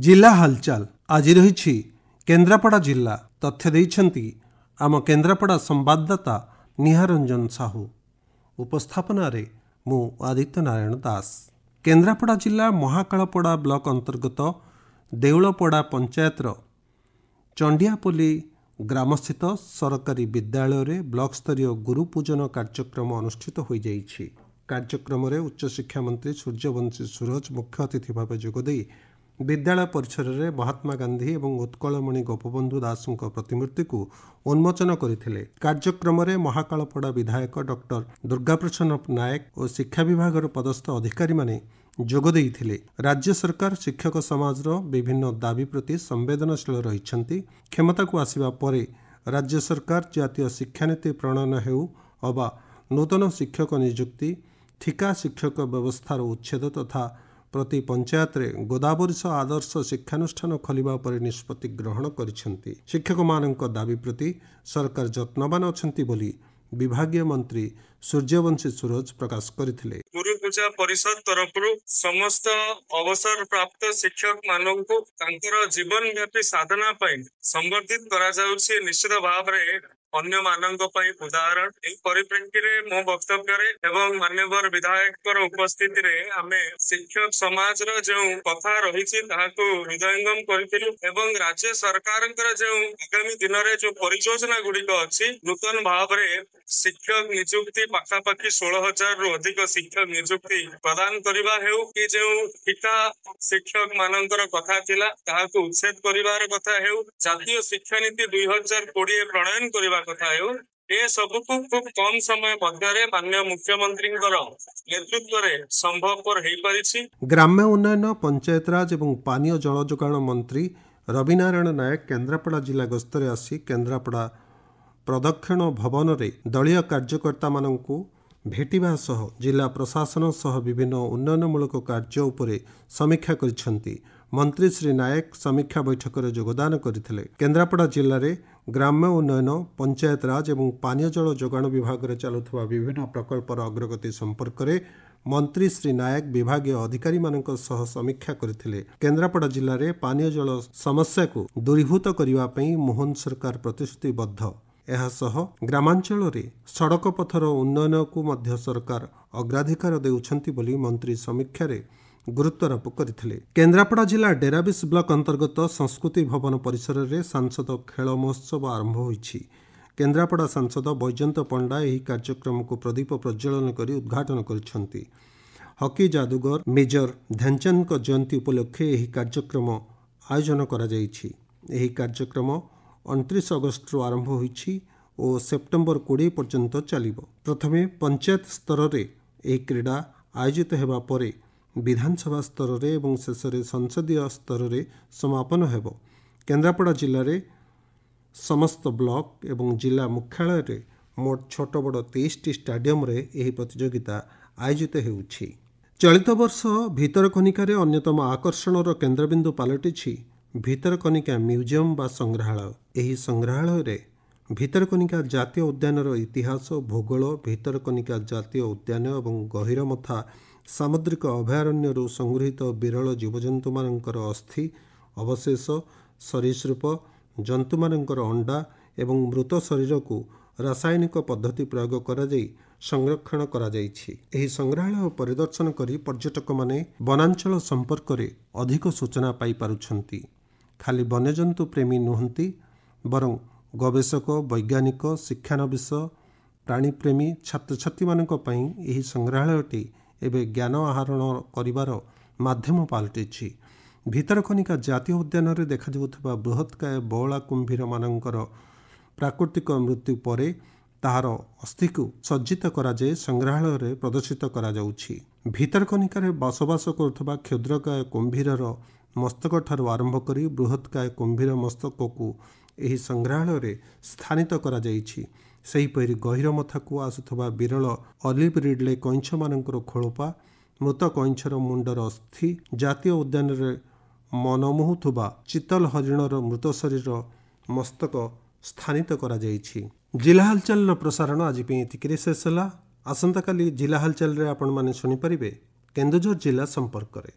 जिला हालचाल आज रही केन्द्रापड़ा जिला तथ्य देइछंती आम केन्द्रापड़ा संवाददाता निहारंजन साहू उपस्थापन मु आदित्य नारायण दास। केन्द्रापड़ा जिला महाकालपड़ा ब्लॉक अंतर्गत देउलपड़ा पंचायतर चंडियापल्ली ग्रामस्थित सरकारी विद्यालय ब्लॉक स्तरीय गुरु पूजन कार्यक्रम अनुष्ठित हो जाइछि। कार्यक्रम में उच्च शिक्षा मंत्री सूर्यवंशी सूरज मुख्य अतिथि भाव जोगदे विद्यालय परिसर में महात्मा गांधी और उत्कलमणि गोपबंधु दास प्रतिमूर्ति को उन्मोचन करते। कार्यक्रम में महाकालपड़ा विधायक डॉक्टर दुर्गाप्रसन्न नायक और शिक्षा विभाग पदस्थ अधिकारी माने जोगदे। राज्य सरकार शिक्षक समाज विभिन्न दाबी प्रति संवेदनशील रही। क्षमता को आसिबा परे राज्य सरकार जातीय शिक्षानीति प्रणयन हेउ अबा नूतन शिक्षक नियुक्ति ठिका शिक्षक व्यवस्थार उच्छेद तथा प्रति पंचायत रे गोदावरीश आदर्श शिक्षानुष्ठान खोलिबा पर निष्पत्ति ग्रहण करिसेंती। शिक्षक मानक दाबी प्रति सरकार जत्नवान अछंती बोली विभागीय मंत्री सूर्यवंशी सूरज प्रकाश करथिले। गुरु पूजा परिषद तरफ समस्त अवसर प्राप्त शिक्षक मानक को जीवन व्यापी साधना संवर्धित करा जाउछि। निश्चित भाव रे अन्य मानक उदाहरण एक परिप्रेक्षी में मो वक्तव्य एवं मान्यवर विधायक उपस्थिति रे आमे शिक्षक समाज रो जो कथा रही हृदयंगम करिथिलु एवं राज्य सरकार जो आगामी दिन रे जो परियोजना गुड़िक अच्छी नूतन भाव रे शिक्षक नियुक्ति पाखापाखि 16,000 रु अधिक शिक्षक नियुक्ति प्रदान करबा हेउ कि जो ठिका शिक्षक मानकर कथा थिला ताहाको उच्छेद करिवार कथा हेउ जातीय शिक्षा नीति 2020 प्रणयन करबा कथा हेउ ए सब को खूब कम समय मध्य माननीय मुख्यमंत्री नेतृत्व रे संभवपर हेई परिछि। ग्राम्य उन्नयन पंचायतराज एवं पानीय जल जोगाण मंत्री रविनारायण नायक केन्द्रापड़ा जिला गस्तरे आसी केन्द्रापड़ा प्रदक्षिण भवन रे दलीय कार्यकर्ता माननकु भेटिबा सह जिला प्रशासन सह विभिन्न उन्नयनमूलक कार्य उपरे समीक्षा करिसेंती। मंत्री श्री नायक समीक्षा बैठक में योगदान करथिले। केन्द्रापड़ा जिले में ग्राम्य उन्नयन पंचायतराज एवं पानीय जल जोगाण विभाग में चलुवा विभिन्न प्रकल्पर अग्रगति संपर्क में मंत्री श्री नायक विभागीय अधिकारी मानक सह समीक्षा करथिले। केन्द्रापड़ा जिले में पानीय जल समस्या को दूरीभूत करने पर मोहन सरकार प्रतिश्रुतिबद्ध। एहासह ग्रामांचल में सड़क पथर उन्नयन को मध्य सरकार अग्राधिकार देउछंती बोली मंत्री समीक्षा रे गुरुत्वारोप करथिले। केन्द्रापड़ा जिला डेराबिस ब्लॉक अंतर्गत संस्कृति भवन परिसर में सांसद खेल महोत्सव आरंभ होईछि। केन्द्रापड़ा सांसद बैजयंत पंडा यह कार्यक्रम को प्रदीप प्रज्वलन कर उद्घाटन करिसेंती। हॉकी जादूगर मेजर ध्यानचंद जयंती उपलक्षे यह कार्यक्रम आयोजन करा जायछि। यह कार्यक्रम 29 अगस्त आरंभ होईछि और सेप्टेम्बर 20 पर्यंत चलिबो। प्रथमे पंचायत स्तर रे यह क्रीड़ा आयोजित हेबा परे विधानसभा स्तर रे एवं शेष रे संसदीय स्तर रे समापन हेबो। केन्द्रापड़ा जिले में समस्त ब्लॉक एवं जिला मुख्यालय रे मोट छोट बड़ 23 स्टाडियम रे यह प्रतियोगिता आयोजित हेउछि। चलित वर्ष भितरकनिकार अन्यतम आकर्षणर केन्द्रबिंदु पलटिछि भितरकनिका म्यूजियम बा संग्रहालय। यही संग्रहालय रे भितरकनिका जातीय उद्यानर इतिहास भूगोल भितरकनिका जातीय उद्यान एवं गहिरमथा सामुद्रिक अभयारण्य संगृहीत विरल जीवजंतु मानकर अस्थि अवशेष सरीसृप जंतु मानकर अंडा एवं मृत शरीर को रासायनिक पद्धति प्रयोग करा जाई संरक्षण करा जाइछि। एही संग्रहालय परिदर्शन करी पर्यटक माने वनांचल संपर्क रे अधिक सूचना पाई पारुछंती। खाली वन्यजंतु प्रेमी नुहंती बरं गवेषक वैज्ञानिक शिक्षानविश प्राणीप्रेमी छात्र छात्री मानक पई एही संग्रहालयटी एवं ज्ञान आहरण करिवार माध्यम पलटिछि। भितरकनिका जातीय उद्यान रे देखा जाउथबा बृहत्काय बौला कुंभीर मानकर प्राकृतिक मृत्यु परे ताहार अस्थि को सज्जित कराए संग्रहालय रे प्रदर्शित करा जाउछि। भितरकनिकार बसवास करुथबा क्षुद्रकाय कुंभीरर मस्तक ठारू आरंभ करी बृहत्काय कुंभीर मस्तक को एही संग्रहालय रे स्थानित करा जाइछि। सेहीपरि गहिरमथा को आसुथबा विरल ऑलिव रिडले कइंछ मानकर खोळपा मृत कइंछर मुंडर अस्थि जातीय उद्यान रे मनमोहुथबा चितल हरिणर मृत शरीर मस्तक स्थानित करा जाइछि। जिला हालचाल प्रसारण आज एतिके शेष होला। आसंता काली जिला हालचाल रे आपण माने सुनि परिबे केन्दुझर जिला संपर्क रे।